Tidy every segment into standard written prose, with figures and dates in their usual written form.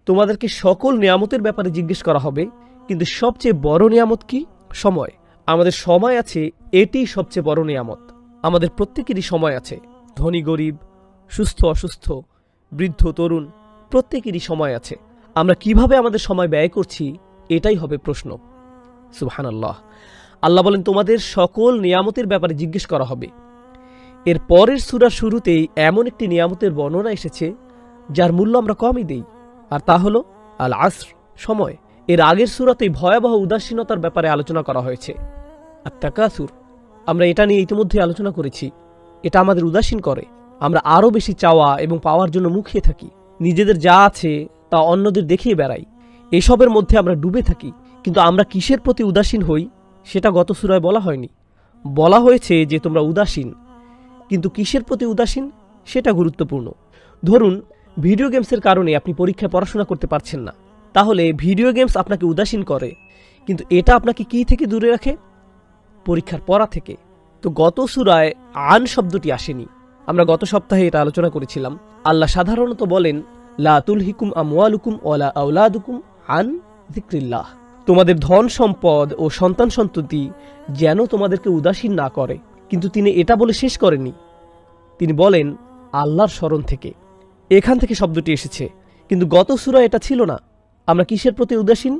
তোমাদেরকে সকল নিয়ামতের ব্যাপারে জিজ্ঞেস করা হবে, কিন্তু সবচেয়ে বড় নিয়ামত কি? সময়। আমাদের সময় আছে, এটিই সবচেয়ে বড় নিয়ামত। আমাদের প্রত্যেকেরই সময় আছে, ধনী গরিব, সুস্থ অসুস্থ, বৃদ্ধ তরুণ, প্রত্যেকেরই সময় আছে। আমরা কিভাবে আমাদের সময় ব্যয় করছি, এটাই হবে প্রশ্ন। সুবহানাল্লাহ। আল্লাহ বলেন, তোমাদের সকল নিয়ামতের ব্যাপারে জিজ্ঞেস করা হবে। এর পরের সূরার শুরুতেই এমন একটি নিয়ামতের বর্ণনা এসেছে যার মূল্য আমরা কমই দেই, আর তা হলো আল আসর, সময়। এর আগের সূরাতেই ভয়াবহ উদাসীনতার ব্যাপারে আলোচনা করা হয়েছে, আত-তাকাসুর। আমরা এটা নিয়ে ইতিমধ্যে আলোচনা করেছি। এটা আমাদের উদাসীন করে। আমরা আরও বেশি চাওয়া এবং পাওয়ার জন্য মুখিয়ে থাকি। নিজেদের যা আছে তা অন্যদের দেখিয়ে বেড়াই। এসবের মধ্যে আমরা ডুবে থাকি। কিন্তু আমরা কিসের প্রতি উদাসীন হই সেটা গত সূরায় বলা হয়নি। বলা হয়েছে যে তোমরা উদাসীন, কিন্তু কিসের প্রতি উদাসীন সেটা গুরুত্বপূর্ণ। ধরুন, ভিডিও গেমসের কারণে আপনি পরীক্ষায় পড়াশোনা করতে পারছেন না, তাহলে ভিডিও গেমস আপনাকে উদাসীন করে, কিন্তু এটা আপনাকে কি থেকে দূরে রাখে? পরীক্ষার পড়া থেকে। তো গত সূরায় আন শব্দটি আসেনি। আমরা গত সপ্তাহে এটা আলোচনা করেছিলাম। আল্লাহ সাধারণত বলেন, লা তুলহিকুম আমওয়ালুকুম ওয়ালা আওলাদুকুম আন যিকরিল্লাহ। তোমাদের ধন সম্পদ ও সন্তান সন্ততি যেন তোমাদেরকে উদাসীন না করে। কিন্তু তিনি এটা বলে শেষ করেননি। তিনি বলেন আল্লাহর স্মরণ থেকে। এখান থেকে শব্দটি এসেছে, কিন্তু গত সূরায় এটা ছিল না। আমরা কিসের প্রতি উদাসীন,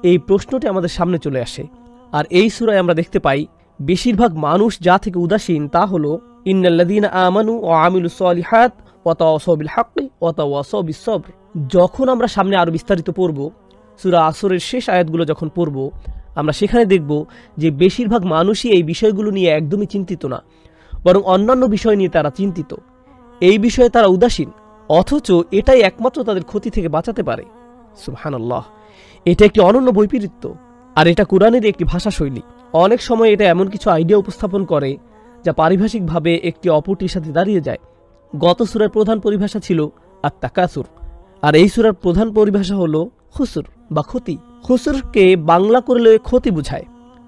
এই প্রশ্নটি আমাদের সামনে চলে আসে। আর এই সূরায় আমরা দেখতে পাই বেশিরভাগ মানুষ যা থেকে উদাসীন তা হলো ইন্নাল্লাযীনা আমানু ওয়া আমিলুস সলিহাত ওয়া তাওয়াসাউ বিল হাক্কি ওয়া তাওয়াসাউ বিস সবর। যখন আমরা সামনে আরো বিস্তারিত পড়ব, সূরা আসরের শেষ আয়াতগুলো যখন পড়ব, আমরা সেখানে দেখব যে বেশিরভাগ মানুষই এই বিষয়গুলো নিয়ে একদমই চিন্তিত না, বরং অন্যান্য বিষয় নিয়ে তারা চিন্তিত। এই বিষয়ে তারা উদাসীন, অথচ এটাই একমাত্র তাদের ক্ষতি থেকে বাঁচাতে পারে। সুবহানাল্লাহ। এটা একটি অনন্য বৈপরীত্য, আর এটা কোরআনের একটি ভাষাশৈলী। অনেক সময় এটা এমন কিছু আইডিয়া উপস্থাপন করে যা পারিভাষিকভাবে একটি অপরটির সাথে দাঁড়িয়ে যায়। গত সূরার প্রধান পরিভাষা ছিল আত-তাকাসুর, আর এই সূরার প্রধান পরিভাষা হলো খুসর বা ক্ষতি। খুসরকে বাংলা করলে ক্ষতি বোঝায়।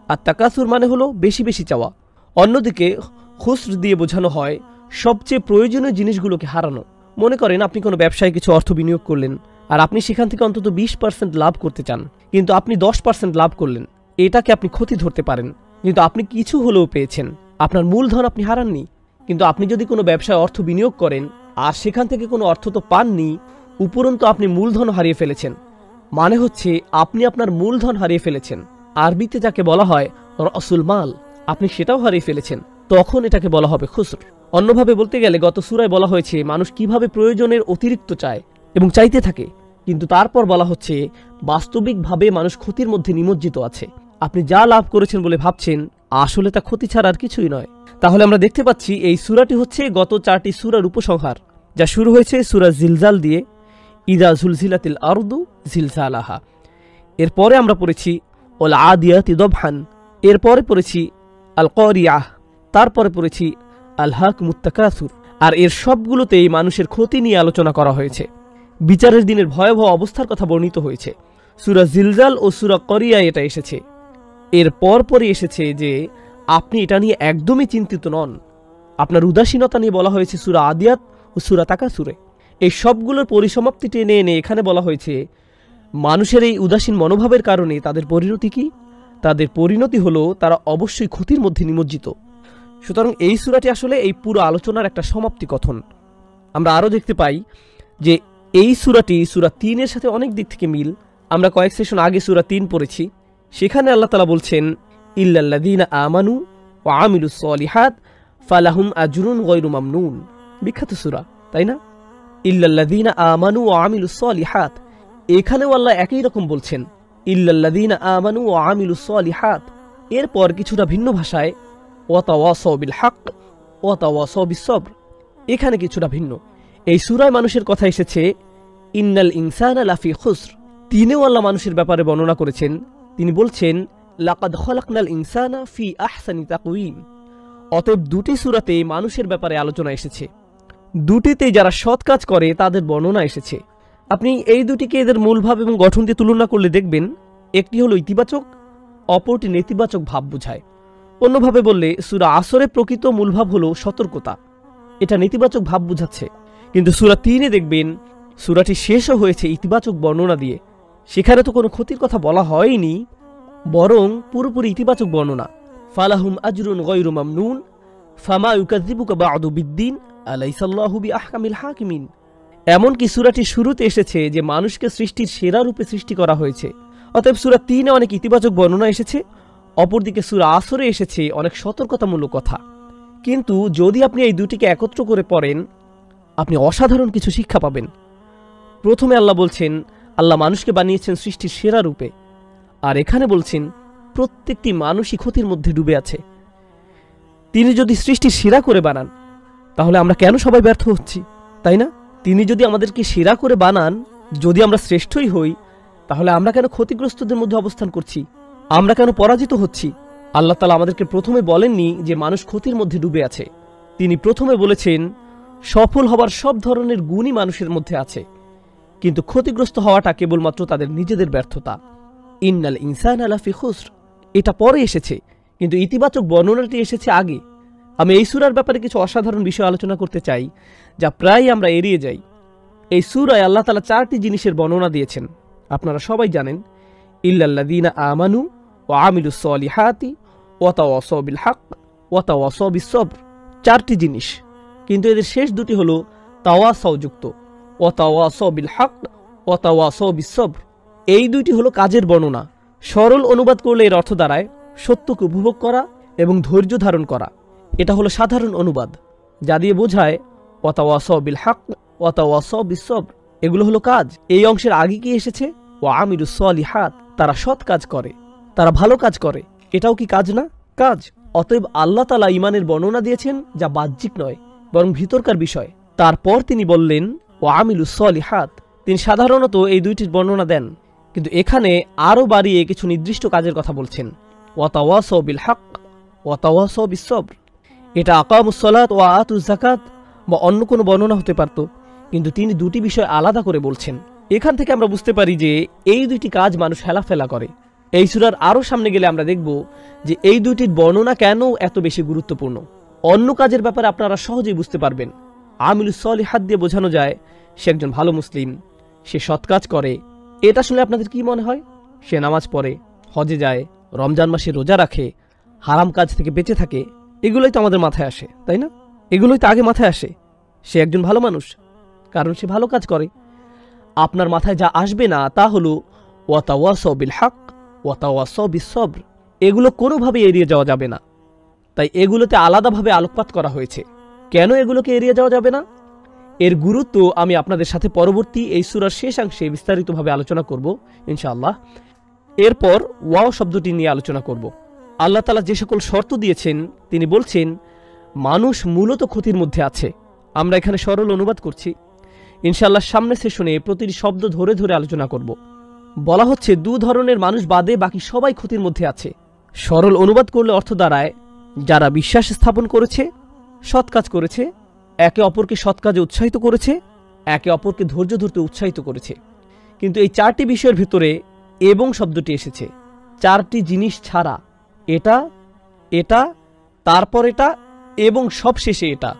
আত-তাকাসুর মানে হলো বেশি বেশি চাওয়া। অন্যদিকে খুসর দিয়ে বোঝানো হয় সবচেয়ে প্রয়োজনীয় জিনিসগুলোকে হারানো। মনে করেন আপনি কোনো ব্যবসায় কিছু অর্থ বিনিয়োগ করলেন, আর আপনি সেখান থেকে অন্তত 20% লাভ করতে চান, কিন্তু আপনি 10% লাভ করলেন। এটাকে আপনি ক্ষতি ধরতে পারেন, কিন্তু আপনি কিছু হলেও পেয়েছেন। আপনার মূলধন আপনি হারাননি। কিন্তু আপনি যদি কোনো ব্যবসায় অর্থ বিনিয়োগ করেন আর সেখান থেকে কোনো অর্থ তো পাননি, উপরন্তু আপনি মূলধন হারিয়ে ফেলেছেন। মানে হচ্ছে আপনি আপনার মূলধন হারিয়ে ফেলেছেন। আরবিতে যাকে বলা হয় রাসুল মাল, আপনি সেটাও হারিয়ে ফেলেছেন। তখন এটাকে বলা হবে খুসর। অন্যভাবে বলতে গেলে গত সূরায় বলা হয়েছে মানুষ কিভাবে প্রয়োজনের অতিরিক্ত চায় এবং চাইতে থাকে, কিন্তু তারপর বলা হচ্ছে বাস্তবিকভাবে মানুষ ক্ষতির মধ্যে নিমজ্জিত আছে। আপনি যা লাভ করেছেন বলে ভাবছেন, আসলে তা ক্ষতি ছাড়া আর কিছুই নয়। তাহলে আমরা দেখতে পাচ্ছি এই সূরাটি হচ্ছে গত 4টি সূরার উপসংহার, যা শুরু হয়েছে সূরা জিলজাল দিয়ে, ইদা জুলজিলাতিল আরদু জিলজালাহা। এরপরে আমরা পড়েছি ওয়াল আদিয়াতি দবহান, এরপরে পড়েছি আল কারিয়াহ, তারপরে পড়েছি আল হাকুমুত তাকাসুর। আর এর সবগুলোতেই মানুষের ক্ষতি নিয়ে আলোচনা করা হয়েছে। বিচারের দিনের ভয়াবহ অবস্থার কথা বর্ণিত হয়েছে। সূরা জিলজাল ও সূরা কারিয়ায় এটা এসেছে। এর পরপরই এসেছে যে আপনি এটা নিয়ে একদমই চিন্তিত নন। আপনার উদাসীনতা নিয়ে বলা হয়েছে সূরা আদিয়াত ও সূরা তাকাসুরে। এই সবগুলোর পরিসমাপ্তি টেনে এনে এখানে বলা হয়েছে মানুষের এই উদাসীন মনোভাবের কারণে তাদের পরিণতি কি? তাদের পরিণতি হলো তারা অবশ্যই ক্ষতির মধ্যে নিমজ্জিত। সুতরাং এই সূরাটি আসলে এই পুরো আলোচনার একটা সমাপ্তি কথন। আমরা আরও দেখতে পাই যে এই সূরাটি সূরা 3-এর সাথে অনেক দিক থেকে মিল। আমরা কয়েক সেশন আগে সূরা 3 পড়েছি। সেখানে আল্লাহ তাআলা বলছেন ইল্লাল্লাযীনা আমানু ওয়া আমিলুস সলিহাত ফালাহুম আজরুন গায়রু মামনুন। বিখ্যাত সূরা, তাই না? ইল্লাল্লাযীনা আমানু ওয়া আমিলুস সলিহাত, এখানেও আল্লাহ একই রকম বলছেন ইল্লাল্লাযীনা আমানু ওয়া আমিলুস সলিহাত। এরপর কিছুটা ভিন্ন ভাষায় ওয়া তাওয়াসাউ বিল হক ওয়া তাওয়াসাউ বিস সবর, এখানে কিছুটা ভিন্ন। এই সূরায় মানুষের কথা এসেছে ইন্নাল ইনসানা লাফি খুসর। তিনিও আল্লাহ মানুষের ব্যাপারে বর্ণনা করেছেন। তিনি বলছেন লাকাদ খলাকনাল ইনসানা ফি আহসানি তাকওয়িম। অতএব দুটি সূরাতে মানুষের ব্যাপারে আলোচনা এসেছে। দুটিতেই যারা সৎ কাজ করে তাদের বর্ণনা এসেছে। আপনি এই দুটিকে এদের মূলভাব এবং গঠন দিয়ে তুলনা করলে দেখবেন একটি হলো ইতিবাচক, অপরটি নেতিবাচক ভাব বোঝায়। অন্যভাবে বললে সূরা আসরে প্রকৃত মূলভাব হলো সতর্কতা, এটা নেতিবাচক ভাব বোঝাচ্ছে। কিন্তু সূরা 3-এ দেখবেন সূরাটি শেষও হয়েছে ইতিবাচক বর্ণনা দিয়ে। সেখানে তো কোনো ক্ষতির কথা বলা হয়নি, বরং পুরোপুরি ইতিবাচক বর্ণনা। ফালাহুম আজরুন গায়রু মামনুন ফামা ইউকাযযিবুকা বা'দু বিদ্দিন আলাইসাল্লাহু বিআহকামিল হাকিমিন। এমনকি সূরাটির শুরুতে এসেছে যে মানুষকে সৃষ্টির সেরা রূপে সৃষ্টি করা হয়েছে। অতএব সূরা ৩-এ অনেক ইতিবাচক বর্ণনা এসেছে, অপরদিকে সূরা আসরে এসেছে অনেক সতর্কতামূলক কথা। কিন্তু যদি আপনি এই দুটিকে একত্র করে পড়েন, আপনি অসাধারণ কিছু শিক্ষা পাবেন। প্রথমে আল্লাহ বলছেন আল্লাহ মানুষকে বানিয়েছেন সৃষ্টির সেরা রূপে, আর এখানে বলছেন প্রত্যেকটি মানুষই ক্ষতির মধ্যে ডুবে আছে। তিনি যদি সৃষ্টির সেরা করে বানান, তাহলে আমরা কেন সবাই ব্যর্থ হচ্ছি, তাই না? তিনি যদি আমাদেরকে সেরা করে বানান, যদি আমরা শ্রেষ্ঠই হই, তাহলে আমরা কেন ক্ষতিগ্রস্তদের মধ্যে অবস্থান করছি, আমরা কেন পরাজিত হচ্ছি? আল্লাহ তাআলা আমাদেরকে প্রথমে বলেননি যে মানুষ ক্ষতির মধ্যে ডুবে আছে। তিনি প্রথমে বলেছেন সফল হবার সব ধরনের গুণই মানুষের মধ্যে আছে, কিন্তু ক্ষতিগ্রস্ত হওয়াটা কেবলমাত্র তাদের নিজেদের ব্যর্থতা। ইন্নাল ইনসানা লাফি খুসর, এটা পরে এসেছে, কিন্তু ইতিবাচক বর্ণনাটি এসেছে আগে। আমি এই সূরার ব্যাপারে কিছু অসাধারণ বিষয় আলোচনা করতে চাই, যা প্রায় আমরা এড়িয়ে যাই। এই সূরায় আল্লাহ তাআলা 4টি জিনিসের বর্ণনা দিয়েছেন। আপনারা সবাই জানেন, ইল্লাল্লাযীনা আমানু ওয়া আমিলুস সলিহাতি ওয়া তাওয়াসাউ বিল হক ওয়া তাওয়াসাউ বিস সবর। 4টি জিনিস, কিন্তু এদের শেষ দুটি হলো তাওয়াসাউ যুক্ত, ওয়া তাওয়াসাউ বিল হক ওয়া তাওয়াসাউ বিস সবর। এই দুইটি হলো কাজের বর্ণনা। সরল অনুবাদ করলে এর অর্থ দাঁড়ায় সত্যকে উপভোগ করা এবং ধৈর্য ধারণ করা। এটা হলো সাধারণ অনুবাদ, যা দিয়ে বোঝায় ওয়া তাওয়াসাউ বিল হক ওয়া তাওয়াসাউ বিস সবর। এগুলো হলো কাজ। এই অংশের আগে কি এসেছে? ওয়া আমিলুস সলিহাত, তারা সৎ কাজ করে, তারা ভালো কাজ করে। এটাও কি কাজ না? কাজ। অতএব আল্লাহ তাআলা ঈমানের বর্ণনা দিয়েছেন, যা বাহ্যিক নয় বরং ভিতরকার বিষয়। তারপর তিনি বললেন ওয়া আমিলুস সলিহাত। তিনি সাধারণত এই দুইটির বর্ণনা দেন, কিন্তু এখানে আরও বাড়িয়ে কিছু নির্দিষ্ট কাজের কথা বলছেন। ওয়া তাওয়াসাউ বিল হক ওয়া তাওয়াসাউ বিস সবর। এটা আকামুস সালাত ওয়া আতুজ যাকাত বা অন্য কোনো বর্ণনা হতে পারত, কিন্তু তিনি দুটি বিষয় আলাদা করে বলছেন। এখান থেকে আমরা বুঝতে পারি যে এই দুইটি কাজ মানুষ হেলাফেলা করে। এই সূরার আরও সামনে গেলে আমরা দেখব যে এই দুইটির বর্ণনা কেন এত বেশি গুরুত্বপূর্ণ। অন্য কাজের ব্যাপারে আপনারা সহজেই বুঝতে পারবেন। আমিলুস সলিহাত দিয়ে বোঝানো যায় সে একজন ভালো মুসলিম, সে সৎ কাজ করে। এটা শুনলে আপনাদের কি মনে হয়? সে নামাজ পড়ে, হজে যায়, রমজান মাসে রোজা রাখে, হারাম কাজ থেকে বেঁচে থাকে। এগুলোই তো আমাদের মাথায় আসে, তাই না? এগুলোই তো আগে মাথায় আসে। সে একজন ভালো মানুষ, কারণ সে ভালো কাজ করে। আপনার মাথায় যা আসবে না তা হলো ওয়া তাওয়াসাউ বিল হক ওয়া তাওয়াসাউ বিস সবর। এগুলো কোনোভাবেই এড়িয়ে যাওয়া যাবে না। তাই এগুলোতে আলাদাভাবে আলোকপাত করা হয়েছে। কেন এগুলোকে এড়িয়ে যাওয়া যাবে না? এর গুরুত্ব আমি আপনাদের সাথে পরবর্তী এই সূরার শেষাংশে বিস্তারিতভাবে আলোচনা করব ইনশাআল্লাহ। এরপর ওয়াও শব্দটি নিয়ে আলোচনা করব। আল্লাহ তাআলা যে সকল শর্ত দিয়েছেন, তিনি বলছেন মানুষ মূলত ক্ষতির মধ্যে আছে। আমরা এখানে সরল অনুবাদ করছি, ইনশাআল্লাহ সামনে সেশনে প্রতিটি শব্দ ধরে ধরে আলোচনা করব। বলা হচ্ছে 2 ধরনের মানুষ বাদে বাকি সবাই ক্ষতির মধ্যে আছে। সরল অনুবাদ করলে অর্থ দাঁড়ায় যারা বিশ্বাস স্থাপন করেছে, সৎ কাজ করেছে, একে অপরকে সৎ কাজে উৎসাহিত করেছে, একে অপরকে ধৈর্য ধরতে উৎসাহিত করেছে। কিন্তু এই 4টি বিষয়ের ভিতরে এবং শব্দটি এসেছে 4টি জিনিস ছাড়া। এটা, এটা, তারপর এটা এবং সবশেষে এটা।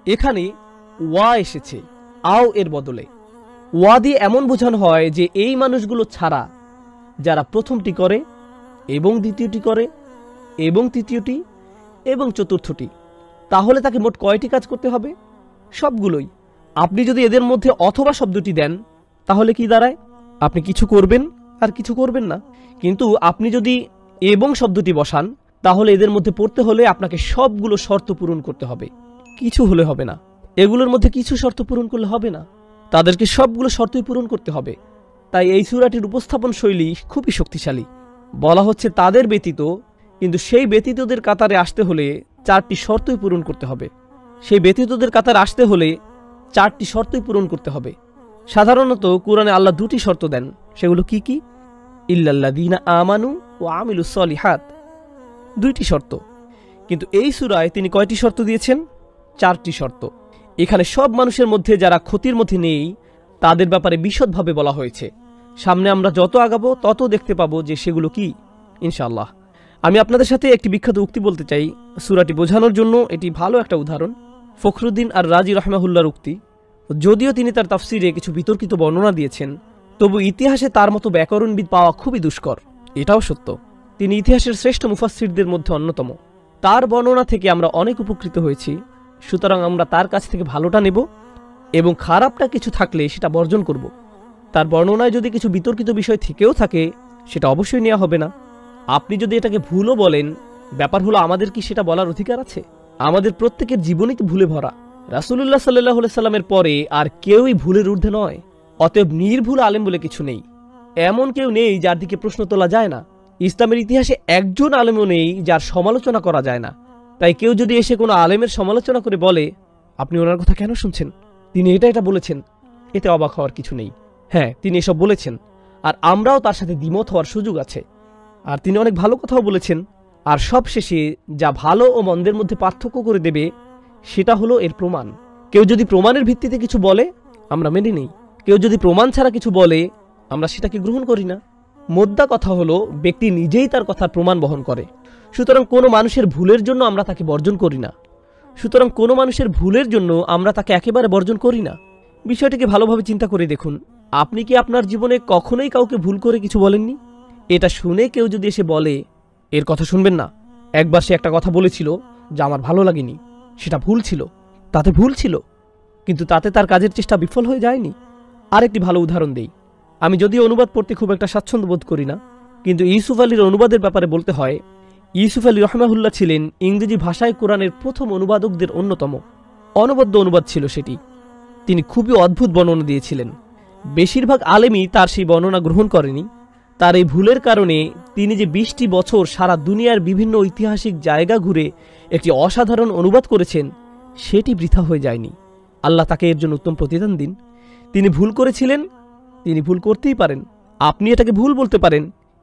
এখানে ওয়া এসেছে আও এর বদলে। ওয়া দিয়ে এমন বোঝানো হয় যে এই মানুষগুলো ছাড়া যারা প্রথমটি করে এবং দ্বিতীয়টি করে এবং তৃতীয়টি এবং চতুর্থটি, তাহলে তাকে মোট কয়টি কাজ করতে হবে? সবগুলোই। আপনি যদি এদের মধ্যে অথবা শব্দটি দেন, তাহলে কি দাঁড়ায়? আপনি কিছু করবেন আর কিছু করবেন না। কিন্তু আপনি যদি এবং শব্দটি বসান, তাহলে এদের মধ্যে পড়তে হলে আপনাকে সবগুলো শর্ত পূরণ করতে হবে, কিছু হলে হবে না। এগুলোর মধ্যে কিছু শর্ত পূরণ করলে হবে না, তাদেরকে সবগুলো শর্তই পূরণ করতে হবে। তাই এই সূরাটির উপস্থাপন শৈলী খুবই শক্তিশালী। বলা হচ্ছে তাদের ব্যতীত, কিন্তু সেই ব্যতীতদের কাতারে আসতে হলে 4টি শর্তই পূরণ করতে হবে। সেই ব্যতীতদের কাতারে আসতে হলে 4টি শর্তই পূরণ করতে হবে। সাধারণত কুরআনে আল্লাহ 2টি শর্ত দেন। সেগুলো কি কি? ইল্লাল্লাযীনা আমানু ওয়া আমিলুস সলিহাত, 2টি শর্ত। কিন্তু এই সূরায় তিনি কয়টি শর্ত দিয়েছেন? 4টি শর্ত। এখানে সব মানুষের মধ্যে যারা ক্ষতির মধ্যে নেই, তাদের ব্যাপারে বিশদভাবে বলা হয়েছে। সামনে আমরা যত আগাবো তত দেখতে পাবো যে সেগুলো কি ইনশাআল্লাহ। আমি আপনাদের সাথে একটি বিখ্যাত উক্তি বলতে চাই সূরাটি বোঝানোর জন্য। এটি ভালো একটা উদাহরণ। ফখরুদ্দিন আর রাজি রাহমাহুল্লাহর উক্তি, যদিও তিনি তার তাফসিরে কিছু বিতর্কিত বর্ণনা দিয়েছেন, তবু ইতিহাসে তার মতো ব্যাকরণবিদ পাওয়া খুবই দুষ্কর। এটাও সত্য, তিনি ইতিহাসের শ্রেষ্ঠ মুফাসসিরদের মধ্যে অন্যতম। তার বর্ণনা থেকে আমরা অনেক উপকৃত হয়েছি, সুতরাং আমরা তার কাছ থেকে ভালোটা নেব এবং খারাপটা কিছু থাকলে সেটা বর্জন করব। তার বর্ণনায় যদি কিছু বিতর্কিত বিষয় থেকেও থাকে সেটা অবশ্যই নেওয়া হবে না। আপনি যদি এটাকে ভুলও বলেন, ব্যাপার হলো আমাদের কি সেটা বলার অধিকার আছে? আমাদের প্রত্যেকের জীবনই তো ভুলে ভরা। রাসূলুল্লাহ সাল্লাল্লাহু আলাইহি সাল্লামের পরে আর কেউই ভুলের ঊর্ধ্বে নয়। অতএব নির্ভুল আলেম বলে কিছু নেই, এমন কেউ নেই যার দিকে প্রশ্ন তোলা যায় না। ইসলামের ইতিহাসে একজন আলেমও নেই যার সমালোচনা করা যায় না। তাই কেউ যদি এসে কোনো আলেমের সমালোচনা করে বলে, আপনি ওনার কথা কেন শুনছেন, তিনি এটা বলেছেন, এতে অবাক হওয়ার কিছু নেই। হ্যাঁ, তিনি এসব বলেছেন, আর আমরাও তার সাথে দ্বিমত হওয়ার সুযোগ আছে। আর তিনি অনেক ভালো কথাও বলেছেন। আর সবশেষে যা ভালো ও মন্দের মধ্যে পার্থক্য করে দেবে সেটা হলো এর প্রমাণ। কেউ যদি প্রমাণের ভিত্তিতে কিছু বলে আমরা মেনে নিই, কেউ যদি প্রমাণ ছাড়া কিছু বলে আমরা সেটাকে গ্রহণ করি না। মোদ্দা কথা হলো ব্যক্তি নিজেই তার কথার প্রমাণ বহন করে। সুতরাং কোনো মানুষের ভুলের জন্য আমরা তাকে বর্জন করি না। বিষয়টিকে ভালোভাবে চিন্তা করে দেখুন, আপনি কি আপনার জীবনে কখনোই কাউকে ভুল করে কিছু বলেননি? এটা শুনে কেউ যদি এসে বলে এর কথা শুনবেন না, একবার সে একটা কথা বলেছিল যা আমার ভালো লাগেনি, সেটা ভুল ছিল, কিন্তু তাতে তার কাজের চেষ্টা বিফল হয়ে যায়নি। আরেকটি ভালো উদাহরণ দেই। আমি যদিও অনুবাদ পড়তে খুব একটা স্বাচ্ছন্দ্য বোধ করি না, কিন্তু ইউসুফ আলীর অনুবাদের ব্যাপারে বলতে হয়, ইউসুফ আলী রহমাহুল্লাহ ছিলেন ইংরেজি ভাষায় কোরআনের প্রথম অনুবাদকদের অন্যতম। অনবদ্য অনুবাদ ছিল সেটি। তিনি খুবই অদ্ভুত বর্ণনা দিয়েছিলেন। বেশিরভাগ আলেমই তার সেই বর্ণনা গ্রহণ করেনি। তার এই ভুলের কারণে তিনি যে 20টি বছর সারা দুনিয়ার বিভিন্ন ঐতিহাসিক জায়গা ঘুরে একটি অসাধারণ অনুবাদ করেছেন সেটি বৃথা হয়ে যায়নি। আল্লাহ তাকে এর জন্য উত্তম প্রতিদান দিন। তিনি ভুল করেছিলেন, তিনি ভুল করতেই পারেন। আপনি এটাকে ভুল বলতে পারেন,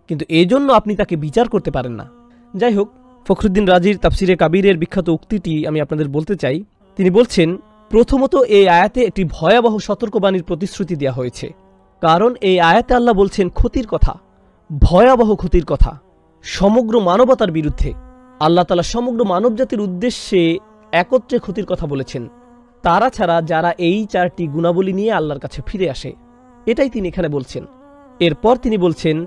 কিন্তু এজন্য আপনি তাকে বিচার করতে পারেন না। যাই হোক, ফখরুদ্দিন রাজির তাফসিরে কাবিরের বিখ্যাত উক্তিটি আমি আপনাদের বলতে চাই। তিনি বলছেন, প্রথমত এই আয়াতে একটি ভয়াবহ সতর্কবাণীর প্রতিশ্রুতি দেওয়া হয়েছে। কারণ এই আয়াতে আল্লাহ বলছেন ক্ষতির কথা, ভয়াবহ ক্ষতির কথা, সমগ্র মানবতার বিরুদ্ধে। আল্লাহ তাআলা সমগ্র মানবজাতির উদ্দেশ্যে একত্রে ক্ষতির কথা বলেছেন, তারা ছাড়া যারা এই 4টি গুণাবলী নিয়ে আল্লাহর কাছে ফিরে আসে। এটাই তিনি এখানে বলছেন। এরপর তিনি বলছেন,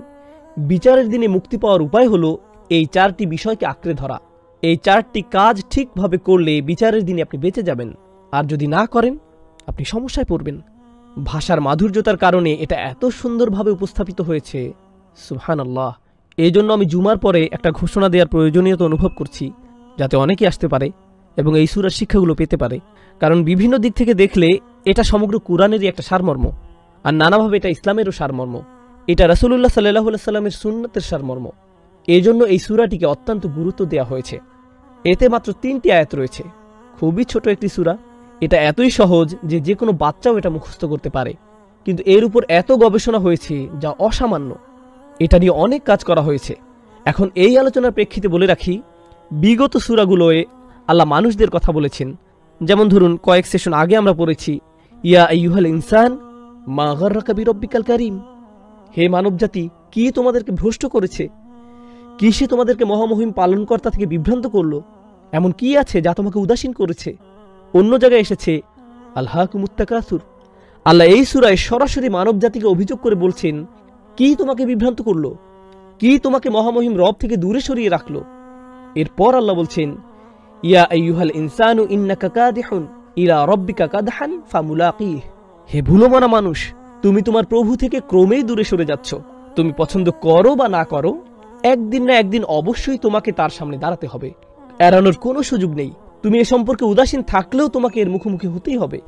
বিচারের দিনে মুক্তি পাওয়ার উপায় হলো এই 4টি বিষয়কে আঁকড়ে ধরা। এই 4টি কাজ ঠিকভাবে করলে বিচারের দিনে আপনি বেঁচে যাবেন, আর যদি না করেন আপনি সমস্যায় পড়বেন। ভাষার মাধুর্যতার কারণে এটা এত সুন্দরভাবে উপস্থাপিত হয়েছে, সুবহানাল্লাহ। এই জন্য আমি জুমার পরে একটা ঘোষণা দেওয়ার প্রয়োজনীয়তা অনুভব করছি, যাতে অনেকেই আসতে পারে এবং এই সূরার শিক্ষাগুলো পেতে পারে। কারণ বিভিন্ন দিক থেকে দেখলে এটা সমগ্র কুরআনেরই একটা সারমর্ম, আর নানাভাবে এটা ইসলামেরও সারমর্ম। এটা রাসূলুল্লাহ সাল্লাল্লাহু আলাইহি সাল্লামের সুন্নাতের সারমর্ম। এই জন্য এই সূরাটিকে অত্যন্ত গুরুত্ব দেওয়া হয়েছে। এতে মাত্র 3টি আয়াত রয়েছে, খুবই ছোট একটি সূরা। এটা এতই সহজ যে যে কোনো বাচ্চাও এটা মুখস্থ করতে পারে, কিন্তু এর উপর এত গবেষণা হয়েছে যা অসামান্য। এটা নিয়ে অনেক কাজ করা হয়েছে। এখন এই আলোচনার প্রেক্ষিতে বলে রাখি, বিগত সূরাগুলোয় আল্লাহ মানুষদের কথা বলেছেন। যেমন ধরুন, কয়েক সেশন আগে আমরা পড়েছি, ইয়া আইয়ুহাল ইনসান মা গাররাকা বিরব্বিকাল কারীম। হে মানবজাতি, কি তোমাদেরকে ভ্রষ্ট করেছে, কি সে তোমাদেরকে মহামহিম পালনকর্তা থেকে বিভ্রান্ত করলো? এমন কি আছে যা তোমাকে উদাসীন করেছে? অন্য জায়গায় এসেছে আলহাকুমুত তাকাসুর। আল্লাহ এই সূরায় সরাসরি মানবজাতিকে অভিযোগ করে বলছেন, কি তোমাকে বিভ্রান্ত করলো, কি তোমাকে মহামহিম রব থেকে দূরে সরিয়ে রাখলো? এরপর আল্লাহ বলছেন, ইয়া আইয়ুহাল ইনসানু ইন্নাকা কাদিহুন ইলা রাব্বিকা কাদহান ফামুলাকিহ। হে ভুলোমানা মানুষ, তুমি তোমার প্রভু থেকে ক্রমেই দূরে সরে যাচ্ছ। তুমি পছন্দ করো বা না করো, একদিন না একদিন অবশ্যই তোমাকে তার সামনে দাঁড়াতে হবে, এড়ানোর কোনো সুযোগ নেই। তুমি এ সম্পর্কে উদাসীন থাকলেও তোমাকে এর মুখোমুখি হতেই হবে।